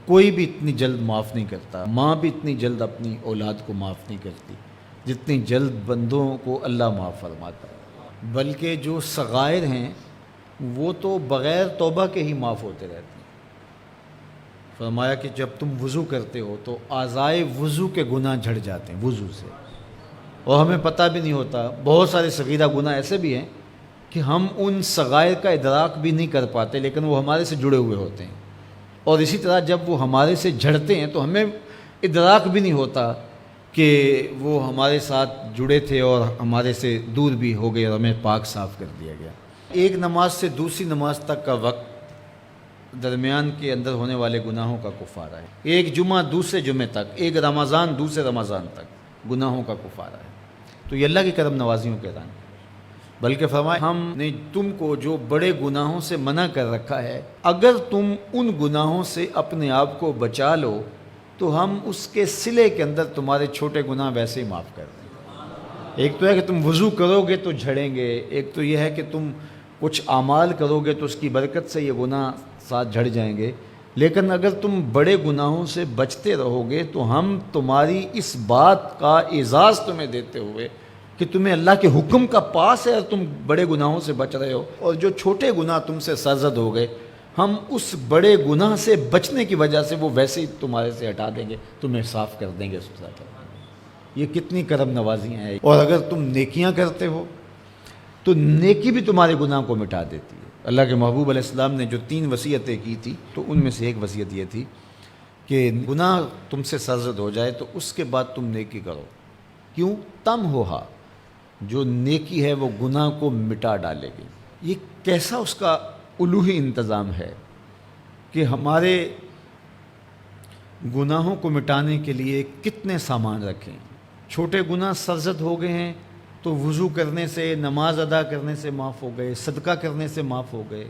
کوئی بھی اتنی جلد معاف نہیں کرتا، ماں بھی اتنی جلد اپنی اولاد کو معاف نہیں کرتی جتنی جلد بندوں کو اللہ معاف فرماتا ہے، بلکہ جو صغائر ہیں وہ تو بغیر توبہ کے ہی معاف ہوتے رہتے ہیں۔ فرمایا کہ جب تم وضو کرتے ہو تو اعضائے وضو کے گناہ جھڑ جاتے ہیں وضو سے، اور ہمیں پتہ بھی نہیں ہوتا۔ بہت سارے صغیرہ گناہ ایسے بھی ہیں کہ ہم ان صغائر کا ادراک بھی نہیں کر پاتے، لیکن وہ ہمارے سے جڑے ہوئے ہوتے ہیں، اور اسی طرح جب وہ ہمارے سے جھڑتے ہیں تو ہمیں ادراک بھی نہیں ہوتا کہ وہ ہمارے ساتھ جڑے تھے اور ہمارے سے دور بھی ہو گئے اور ہمیں پاک صاف کر دیا گیا۔ ایک نماز سے دوسری نماز تک کا وقت درمیان کے اندر ہونے والے گناہوں کا کفارہ ہے۔ ایک جمعہ دوسرے جمعے تک، ایک رمضان دوسرے رمضان تک گناہوں کا کفارہ ہے۔ تو یہ اللہ کی کرم نوازیوں کے رنگ، بلکہ فرمایا ہم نے تم کو جو بڑے گناہوں سے منع کر رکھا ہے، اگر تم ان گناہوں سے اپنے آپ کو بچا لو تو ہم اس کے صلے کے اندر تمہارے چھوٹے گناہ ویسے ہی معاف کر دیں۔ ایک تو ہے کہ تم وضو کرو گے تو جھڑیں گے، ایک تو یہ ہے کہ تم کچھ اعمال کرو گے تو اس کی برکت سے یہ گناہ ساتھ جھڑ جائیں گے، لیکن اگر تم بڑے گناہوں سے بچتے رہو گے تو ہم تمہاری اس بات کا اعزاز تمہیں دیتے ہوئے کہ تمہیں اللہ کے حکم کا پاس ہے اور تم بڑے گناہوں سے بچ رہے ہو، اور جو چھوٹے گناہ تم سے سرزد ہو گئے ہم اس بڑے گناہ سے بچنے کی وجہ سے وہ ویسے ہی تمہارے سے ہٹا دیں گے، تمہیں صاف کر دیں گے۔ یہ کتنی کرم نوازیاں ہیں۔ اور اگر تم نیکیاں کرتے ہو تو نیکی بھی تمہارے گناہ کو مٹا دیتی ہے۔ اللہ کے محبوب علیہ السلام نے جو 3 وصیتیں کی تھی تو ان میں سے ایک وصیت یہ تھی کہ گناہ تم سے سرزد ہو جائے تو اس کے بعد تم نیکی کرو، کیوں؟ تم ہوہا، جو نیکی ہے وہ گناہ کو مٹا ڈالے گی۔ یہ کیسا اس کا الوہی انتظام ہے کہ ہمارے گناہوں کو مٹانے کے لیے کتنے سامان رکھیں۔ چھوٹے گناہ سرزد ہو گئے ہیں تو وضو کرنے سے، نماز ادا کرنے سے معاف ہو گئے، صدقہ کرنے سے معاف ہو گئے،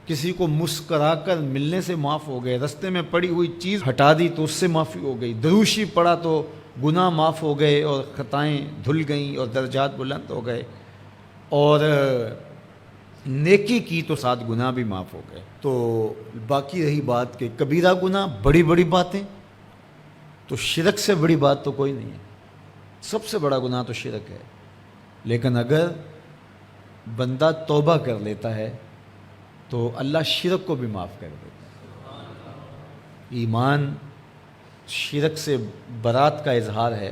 کسی کو مسکرا کر ملنے سے معاف ہو گئے، رستے میں پڑی ہوئی چیز ہٹا دی تو اس سے معافی ہو گئی، دروشی پڑا تو گناہ معاف ہو گئے اور خطائیں دھل گئیں اور درجات بلند ہو گئے، اور نیکی کی تو 7 گناہ بھی معاف ہو گئے۔ تو باقی رہی بات کہ کبیرہ گناہ، بڑی بڑی باتیں، تو شرک سے بڑی بات تو کوئی نہیں ہے، سب سے بڑا گناہ تو شرک ہے، لیکن اگر بندہ توبہ کر لیتا ہے تو اللہ شرک کو بھی معاف کر دیتا ہے۔ ایمان شرک سے برات کا اظہار ہے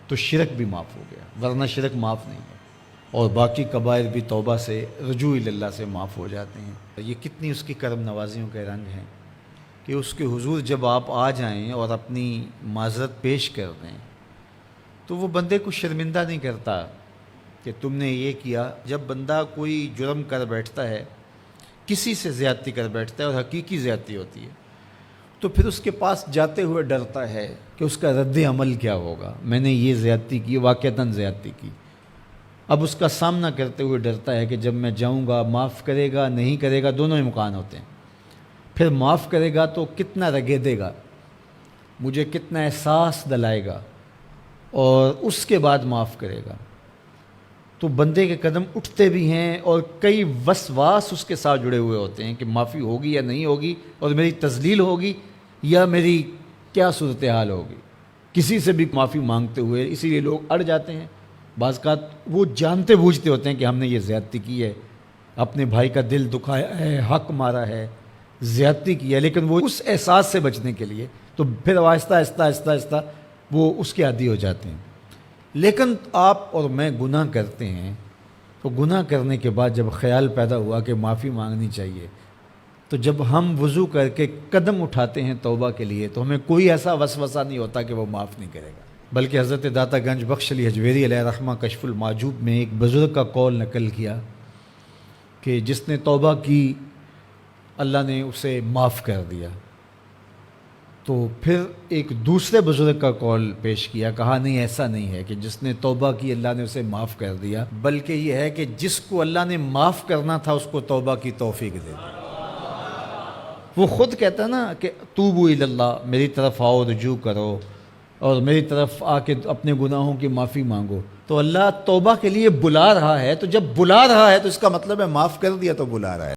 تو شرک بھی معاف ہو گیا، ورنہ شرک معاف نہیں ہے، اور باقی کبائر بھی توبہ سے، رجوع اللہ سے معاف ہو جاتے ہیں۔ یہ کتنی اس کی کرم نوازیوں کے رنگ ہیں کہ اس کے حضور جب آپ آ جائیں اور اپنی معذرت پیش کر دیں تو وہ بندے کو شرمندہ نہیں کرتا کہ تم نے یہ کیا۔ جب بندہ کوئی جرم کر بیٹھتا ہے، کسی سے زیادتی کر بیٹھتا ہے اور حقیقی زیادتی ہوتی ہے، تو پھر اس کے پاس جاتے ہوئے ڈرتا ہے کہ اس کا رد عمل کیا ہوگا۔ میں نے یہ زیادتی کی، واقعتاً زیادتی کی، اب اس کا سامنا کرتے ہوئے ڈرتا ہے کہ جب میں جاؤں گا معاف کرے گا نہیں کرے گا، دونوں امکان ہوتے ہیں۔ پھر معاف کرے گا تو کتنا رگیدے گا، مجھے کتنا احساس دلائے گا، اور اس کے بعد معاف کرے گا، تو بندے کے قدم اٹھتے بھی ہیں اور کئی وسواس اس کے ساتھ جڑے ہوئے ہوتے ہیں کہ معافی ہوگی یا نہیں ہوگی، اور میری تذلیل ہوگی یا میری کیا صورتحال ہوگی، کسی سے بھی معافی مانگتے ہوئے۔ اسی لیے لوگ اڑ جاتے ہیں، بعض اوقات وہ جانتے بوجھتے ہوتے ہیں کہ ہم نے یہ زیادتی کی ہے، اپنے بھائی کا دل دکھایا ہے، حق مارا ہے، زیادتی کی ہے، لیکن وہ اس احساس سے بچنے کے لیے تو پھر آہستہ آہستہ آہستہ آہستہ وہ اس کے عادی ہو جاتے ہیں۔ لیکن آپ اور میں گناہ کرتے ہیں تو گناہ کرنے کے بعد جب خیال پیدا ہوا کہ معافی مانگنی چاہیے، تو جب ہم وضو کر کے قدم اٹھاتے ہیں توبہ کے لیے تو ہمیں کوئی ایسا وسوسہ نہیں ہوتا کہ وہ معاف نہیں کرے گا، بلکہ حضرت داتا گنج بخش علی حجویری علیہ رحمہ کشف المعجوب میں ایک بزرگ کا قول نقل کیا کہ جس نے توبہ کی اللہ نے اسے معاف کر دیا۔ تو پھر ایک دوسرے بزرگ کا قول پیش کیا، کہا نہیں ایسا نہیں ہے کہ جس نے توبہ کی اللہ نے اسے معاف کر دیا، بلکہ یہ ہے کہ جس کو اللہ نے معاف کرنا تھا اس کو توبہ کی توفیق دے دی۔ وہ خود کہتا ہے نا کہ توبوا الی اللہ، میری طرف آؤ، رجوع کرو اور میری طرف آ کے اپنے گناہوں کی معافی مانگو، تو اللہ توبہ کے لیے بلا رہا ہے، تو جب بلا رہا ہے تو اس کا مطلب ہے معاف کر دیا تو بلا رہا ہے۔